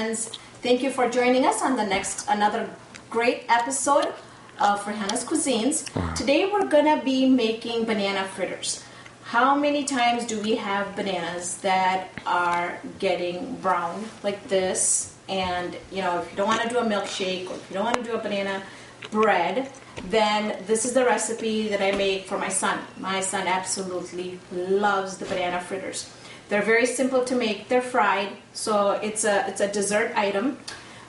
friends. Thank you for joining us on another great episode of Raihana's Cuisines. Today we're gonna be making banana fritters. How many times do we have bananas that are getting brown like this? And if you don't want to do a milkshake, or if you don't want to do a banana bread, then this is the recipe that I make for my son. My son absolutely loves the banana fritters. They're very simple to make. They're fried, so it's a dessert item.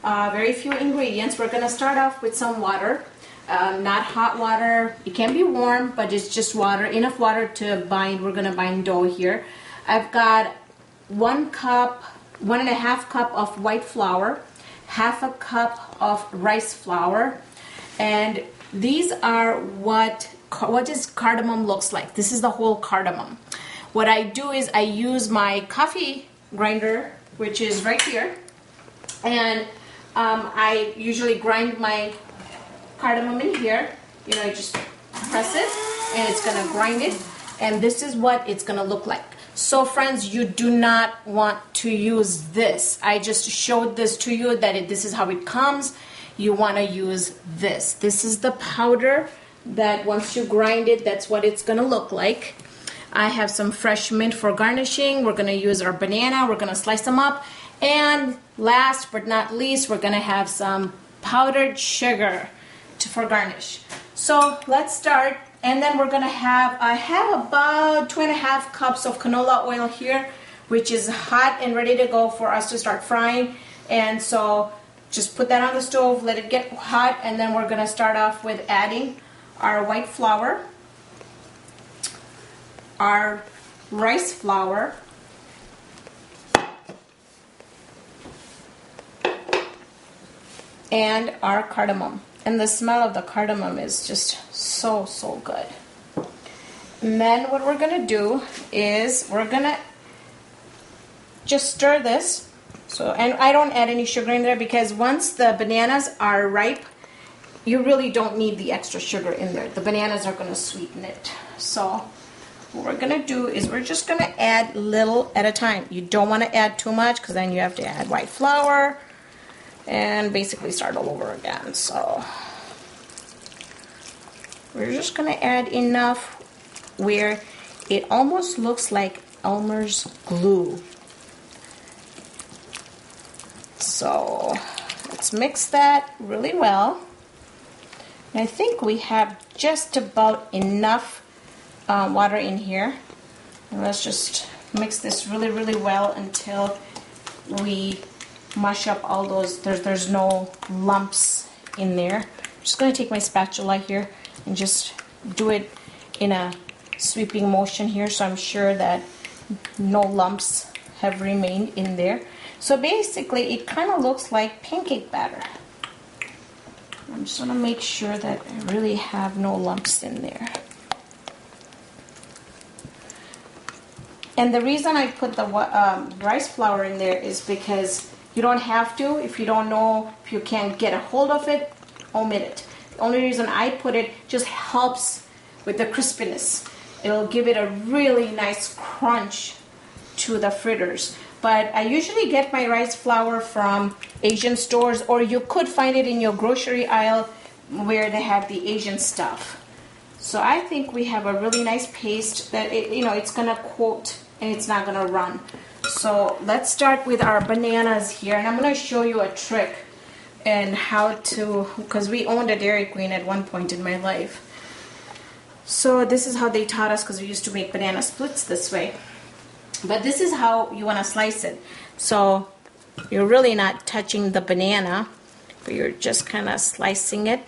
Very few ingredients. We're gonna start off with some water, not hot water. It can be warm, but it's just water, enough water to bind. We're gonna bind dough here. I've got 1 and a half cup of white flour, half a cup of rice flour, and these are what does cardamom looks like. This is the whole cardamom. What I do is I use my coffee grinder, which is right here, and I usually grind my cardamom in here. I just press it and it's gonna grind it, and this is what it's gonna look like. So friends, you do not want to use this. I just showed this to you that this is how it comes. You want to use this. This is the powder that once you grind it, that's what it's gonna look like. I have some fresh mint for garnishing. We're gonna use our banana. We're gonna slice them up. And last but not least, we're gonna have some powdered sugar for garnish. So let's start. And then we're gonna have, I have about 2.5 cups of canola oil here, which is hot and ready to go for us to start frying. And so just put that on the stove, let it get hot, and then we're gonna start off with adding our white flour, our rice flour, and our cardamom. And the smell of the cardamom is just so good. And then what we're gonna do is we're gonna just stir this. And I don't add any sugar in there because once the bananas are ripe, you really don't need the extra sugar in there. The bananas are gonna sweeten it. So what we're gonna do is we're just gonna add little at a time. You don't wanna add too much because then you have to add white flour and basically start all over again. So we're just gonna add enough where it almost looks like Elmer's glue. So let's mix that really well. And I think we have just about enough water in here. And let's just mix this really well until we mush up all those. There's no lumps in there. I'm just going to take my spatula here and just do it in a sweeping motion here, so I'm sure that no lumps have remained in there. So basically it kind of looks like pancake batter. I'm just going to make sure that I really have no lumps in there. And the reason I put the rice flour in there is because you don't have to. If you don't know, if you can't get a hold of it, omit it. The only reason I put it just helps with the crispiness. It'll give it a really nice crunch to the fritters. But I usually get my rice flour from Asian stores, or you could find it in your grocery aisle where they have the Asian stuff. So I think we have a really nice paste that it's gonna coat and it's not gonna run. So let's start with our bananas here, and I'm gonna show you a trick and how to, because we owned a Dairy Queen at one point in my life. So this is how they taught us, because we used to make banana splits this way. But this is how you want to slice it. So you're really not touching the banana, but you're just kind of slicing it.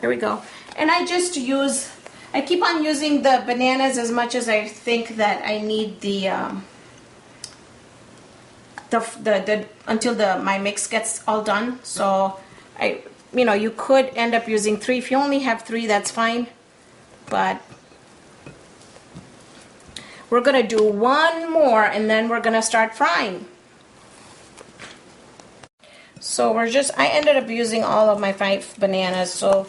There we go. And I keep on using the bananas as much as I think that I need until my mix gets all done. So you could end up using 3. If you only have 3, that's fine. But we're gonna do one more and then we're gonna start frying. So I ended up using all of my 5 bananas, so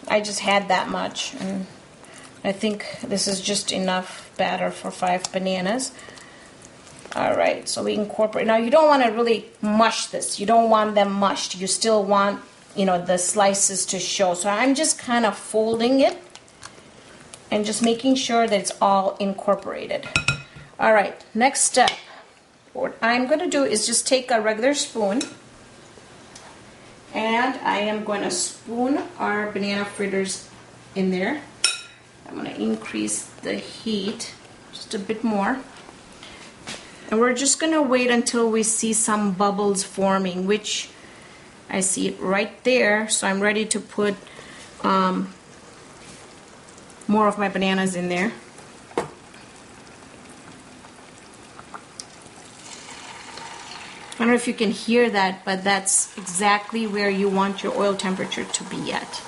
I just had that much, and I think this is just enough batter for 5 bananas. All right, so we incorporate. Now you don't want to really mush this. You don't want them mushed. You still want, you know, the slices to show. So I'm just kind of folding it and just making sure that it's all incorporated. All right, next step. What I'm going to do is just take a regular spoon, and I am going to spoon our banana fritters in there. I'm going to increase the heat just a bit more. And we're just going to wait until we see some bubbles forming, which I see it right there. So I'm ready to put more of my bananas in there. I don't know if you can hear that, but that's exactly where you want your oil temperature to be at.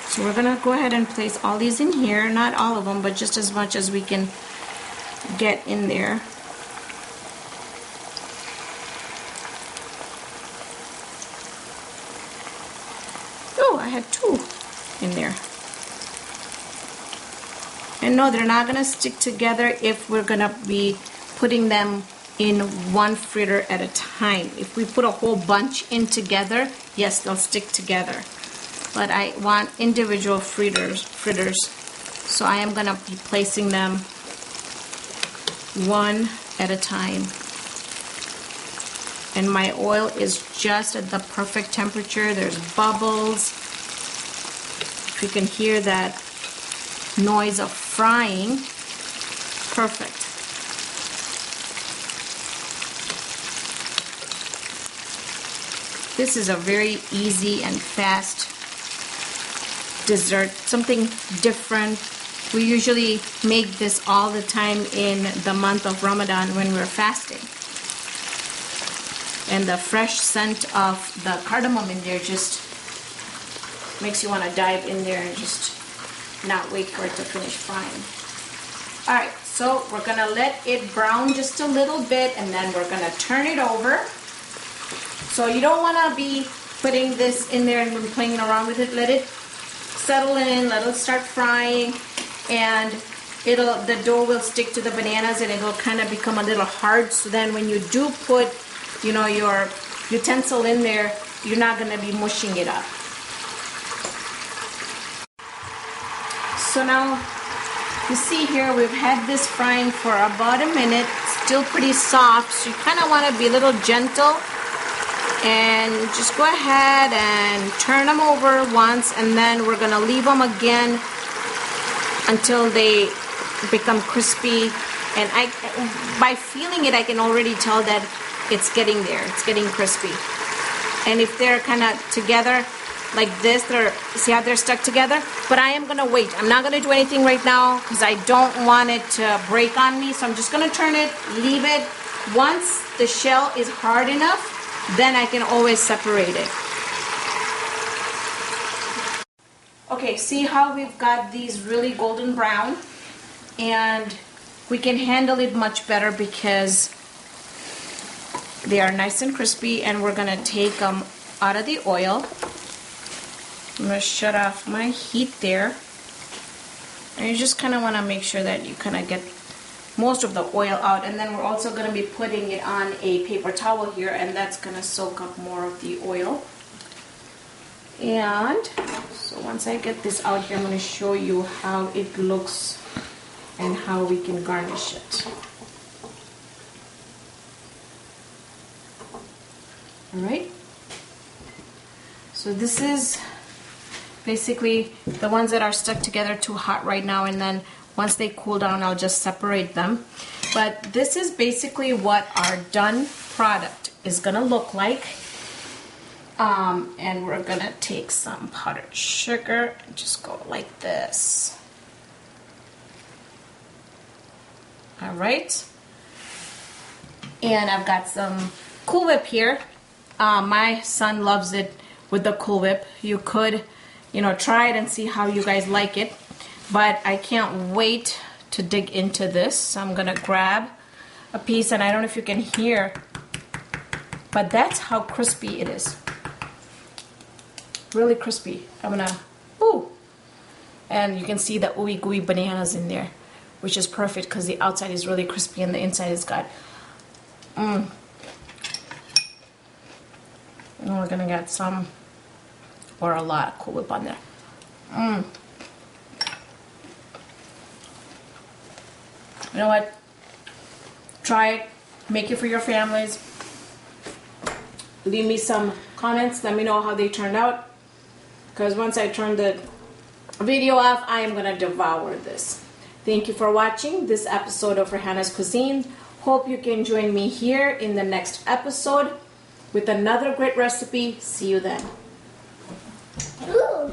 So we're gonna go ahead and place all these in here, not all of them, but just as much as we can get in there. Oh, I had 2 in there. And no, they're not gonna stick together if we're gonna be putting them in one fritter at a time. If we put a whole bunch in together, yes, they'll stick together. But I want individual fritters, so I am gonna be placing them one at a time. And my oil is just at the perfect temperature. There's bubbles. If you can hear that noise of frying, perfect. This is a very easy and fast dessert, something different. We usually make this all the time in the month of Ramadan when we're fasting. And the fresh scent of the cardamom in there just makes you want to dive in there and just not wait for it to finish frying. Alright, so we're going to let it brown just a little bit, and then we're going to turn it over. So you don't want to be putting this in there and playing around with it. Let it settle in, let it start frying, and the dough will stick to the bananas and it'll kind of become a little hard. So then when you do put, you know, your utensil in there, you're not going to be mushing it up. So now you see here we've had this frying for about a minute, still pretty soft, so you kind of want to be a little gentle. And just go ahead and turn them over once, and then we're going to leave them again until they become crispy. And by feeling it, I can already tell that it's getting there. It's getting crispy. And if they're kind of together like this, see how they're stuck together? But I am going to wait. I'm not going to do anything right now because I don't want it to break on me. So I'm just going to turn it, leave it. Once the shell is hard enough, then I can always separate it. Okay, see how we've got these really golden brown, and we can handle it much better because they are nice and crispy. And we're gonna take them out of the oil. I'm gonna shut off my heat there, and you just kind of want to make sure that you kind of get most of the oil out. And then we're also going to be putting it on a paper towel here, and that's going to soak up more of the oil. And so once I get this out here, I'm going to show you how it looks and how we can garnish it. Alright, so this is basically the ones that are stuck together too hot right now, and then once they cool down, I'll just separate them. But this is basically what our done product is gonna look like. And we're gonna take some powdered sugar and just go like this. All right. And I've got some Cool Whip here. My son loves it with the Cool Whip. You could, you know, try it and see how you guys like it. But I can't wait to dig into this. So I'm gonna grab a piece, and I don't know if you can hear, but that's how crispy it is. really crispy. I'm gonna, ooh. And you can see the ooey gooey bananas in there, which is perfect because the outside is really crispy and the inside is got, And we're gonna get some, or a lot of Cool Whip on there. You know what? Try it. Make it for your families. Leave me some comments. Let me know how they turned out. Because once I turn the video off, I am going to devour this. Thank you for watching this episode of Raihana's Cuisine. Hope you can join me here in the next episode with another great recipe. See you then. Ooh.